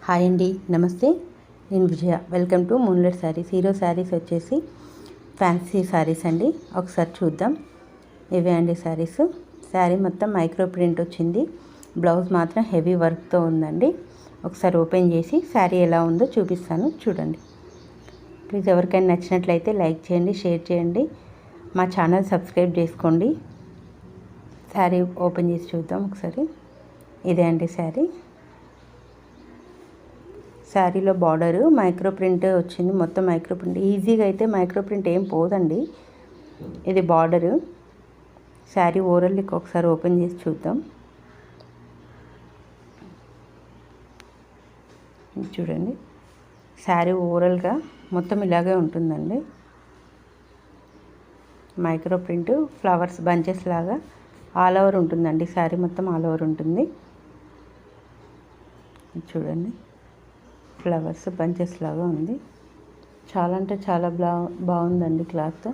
Hi అండి, నమస్తే. నేను Vijaya. Welcome to moonlet saris. Hero saris వచ్చేసి ఫ్యాన్సీ శారీస్ అండి. ఒకసారి చూద్దాం. ఇవే అండి శారీస్. శారీ మొత్తం మైక్రో ప్రింట్ వచ్చింది. బ్లౌజ్ మాత్రం హెవీ వర్క్తో ఉందండి. ఒకసారి ఓపెన్ చేసి శారీ ఎలా ఉందో చూపిస్తాను, చూడండి. ప్లీజ్ ఎవరికైనా నచ్చినట్లయితే లైక్ చేయండి, షేర్ చేయండి, మా ఛానల్ సబ్స్క్రైబ్ చేసుకోండి. శారీ ఓపెన్ చేసి చూద్దాం ఒకసారి. ఇదే అండి శారీ. శారీలో బార్డరు మైక్రో ప్రింట్ వచ్చింది. మొత్తం మైక్రో ప్రింట్. ఈజీగా అయితే మైక్రో ప్రింట్ ఏం పోదండి. ఇది బార్డరు. శారీ ఓవరాల్ ఒకసారి ఓపెన్ చేసి చూద్దాం. చూడండి, శారీ ఓవరాల్గా మొత్తం ఇలాగే ఉంటుందండి. మైక్రో ప్రింట్ ఫ్లవర్స్ బంచెస్ లాగా ఆల్ ఓవర్ ఉంటుందండి. శారీ మొత్తం ఆల్ ఓవర్ ఉంటుంది. చూడండి, ఫ్లవర్స్ బంచెస్ లాగా ఉంది. చాలా అంటే చాలా బాగుందండి క్లాత్.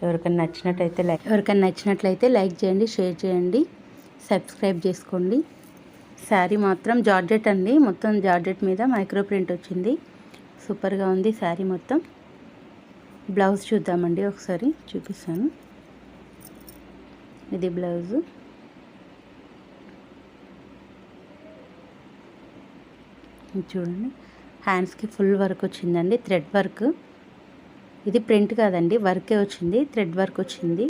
ఎవరికైనా నచ్చినట్లయితే లైక్ చేయండి, షేర్ చేయండి, సబ్స్క్రైబ్ చేసుకోండి. శారీ మాత్రం జార్జెట్ అండి. మొత్తం జార్జెట్ మీద మైక్రో ప్రింట్ వచ్చింది. సూపర్గా ఉంది శారీ మొత్తం. బ్లౌజ్ చూద్దామండి, ఒకసారి చూపిస్తాను. ఇది బ్లౌజు. చూడండి, హ్యాండ్స్కి ఫుల్ వర్క్ వచ్చిందండి, థ్రెడ్ వర్క్. ఇది ప్రింట్ కాదండి, వర్కే వచ్చింది, థ్రెడ్ వర్క్ వచ్చింది.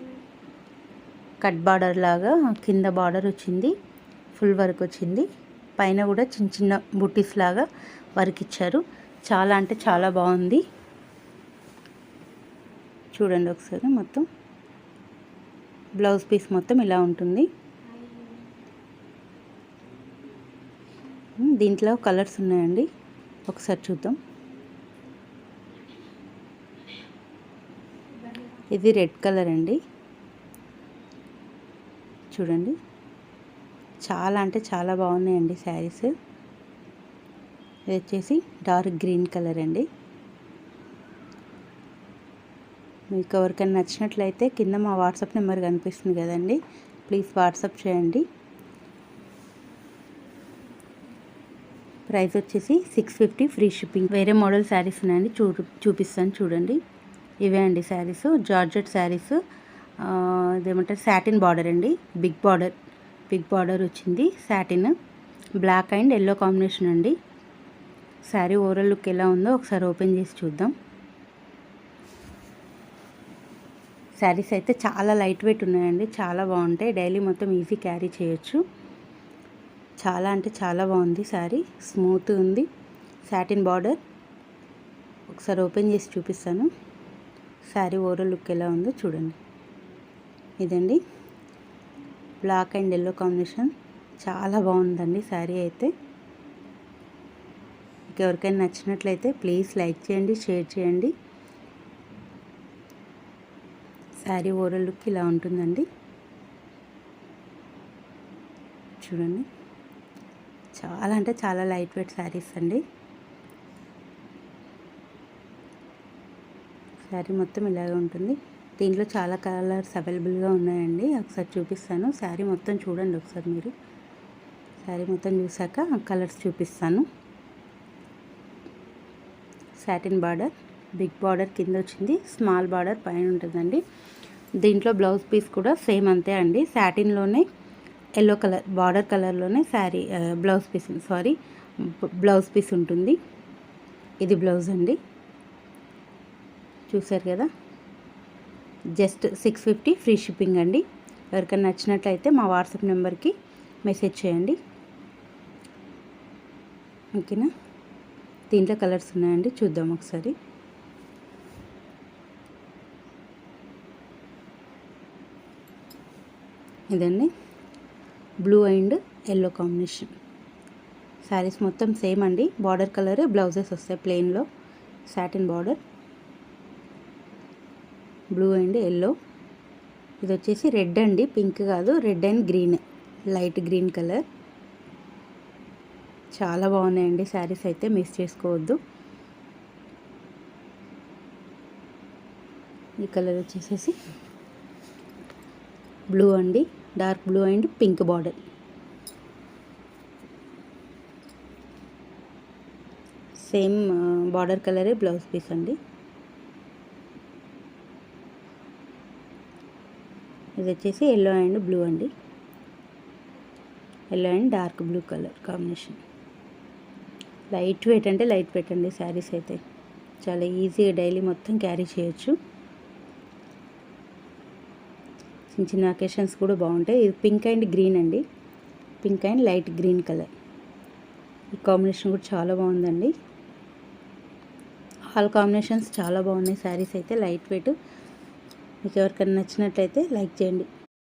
కట్ బార్డర్ లాగా కింద బార్డర్ వచ్చింది, ఫుల్ వర్క్ వచ్చింది. పైన కూడా చిన్న చిన్న బుటీస్ లాగా వర్క్ ఇచ్చారు. చాలా అంటే చాలా బాగుంది. చూడండి ఒకసారి. మొత్తం బ్లౌజ్ పీస్ మొత్తం ఇలా ఉంటుంది. దీంట్లో కలర్స్ ఉన్నాయండి, ఒకసారి చూద్దాం. ఇది రెడ్ కలర్ అండి. చూడండి, చాలా అంటే చాలా బాగున్నాయండి శారీస్. ఇది వచ్చేసి డార్క్ గ్రీన్ కలర్ అండి. మీకు ఎవరికైనా నచ్చినట్లయితే కింద మా వాట్సాప్ నెంబర్ కనిపిస్తుంది కదండి, ప్లీజ్ వాట్సాప్ చేయండి. ప్రైస్ వచ్చేసి 650 ఫ్రీ షిప్పింగ్. వేరే మోడల్ శారీస్ ఉన్నాయండి, చూపిస్తాను చూడండి. ఇవే అండి శారీస్, జార్జెట్ శారీస్. ఇదేమంటారు, సాటిన్ బార్డర్ అండి. బిగ్ బార్డర్ వచ్చింది. Satin black and yellow combination అండి. శారీ ఓవరాల్ లుక్ ఎలా ఉందో ఒకసారి ఓపెన్ చేసి చూద్దాం. శారీస్ అయితే చాలా లైట్ వెయిట్ ఉన్నాయండి, చాలా బాగుంటాయి. డైలీ మొత్తం ఈజీ క్యారీ చేయొచ్చు. చాలా అంటే చాలా బాగుంది శారీ. స్మూత్ ఉంది. Satin border. ఒకసారి ఓపెన్ చేసి చూపిస్తాను. శారీ ఓవరాల్ లుక్ ఎలా ఉందో చూడండి. ఇదండి, బ్లాక్ అండ్ ఎల్లో కాంబినేషన్. చాలా బాగుందండి శారీ అయితే. ఎవరికైనా నచ్చినట్లయితే ప్లీజ్ లైక్ చేయండి, షేర్ చేయండి. శారీ ఓవరాల్ లుక్ ఇలా ఉంటుందండి. చూడండి, చాలా అంటే చాలా లైట్ వెయిట్ శారీస్ అండి. శారీ మొత్తం ఇలాగే ఉంటుంది. దీంట్లో చాలా కలర్స్ అవైలబుల్గా ఉన్నాయండి. ఒకసారి చూపిస్తాను. శారీ మొత్తం చూడండి ఒకసారి మీరు. శారీ మొత్తం చూసాక కలర్స్ చూపిస్తాను. సాటిన్ బార్డర్, బిగ్ బార్డర్ కింద వచ్చింది, స్మాల్ బార్డర్ పైన ఉంటుందండి. దీంట్లో బ్లౌజ్ పీస్ కూడా సేమ్ అంతే అండి. సాటిన్లోనే ఎల్లో కలర్ బార్డర్ కలర్లోనే బ్లౌజ్ పీస్ ఉంటుంది. ఇది బ్లౌజ్ అండి. చూసారు కదా, జస్ట్ 650 ఫ్రీ షిప్పింగ్ అండి. ఎవరికైనా నచ్చినట్లయితే మా వాట్సాప్ నెంబర్కి మెసేజ్ చేయండి, ఓకేనా. దీంట్లో కలర్స్ ఉన్నాయండి, చూద్దాం ఒకసారి. ఇదండి, blue and yellow combination. Saris మొత్తం సేమ్ అండి. బార్డర్ కలర్ బ్లౌజెస్ వస్తాయి ప్లెయిన్లో. Satin border, blue and yellow. ఇది వచ్చేసి రెడ్ అండి, పింక్ కాదు, red and green, light green colour. చాలా బాగున్నాయండి శారీస్ అయితే, మిస్ చేసుకోవద్దు. ఈ కలర్ వచ్చేసేసి బ్లూ అండి, dark blue and pink border. Same border కలరే బ్లౌజ్ పీస్ అండి. ఇది వచ్చేసి ఎల్లో అండ్ బ్లూ అండి, yellow and dark blue colour combination. Light weight అంటే లైట్ వెయిట్ అండి శారీస్ అయితే, చాలా ఈజీగా డైలీ మొత్తం క్యారీ చేయొచ్చు. చిన్న చిన్న అకేషన్స్ కూడా బాగుంటాయి. ఇది పింక్ అండ్ గ్రీన్ అండి, pink and light green colour. ఈ కాంబినేషన్ కూడా చాలా బాగుందండి. ఆల్ కాంబినేషన్స్ చాలా బాగున్నాయి శారీస్ అయితే, లైట్ వెయిట్. మీకు ఎవరికైనా నచ్చినట్లయితే లైక్ చేయండి.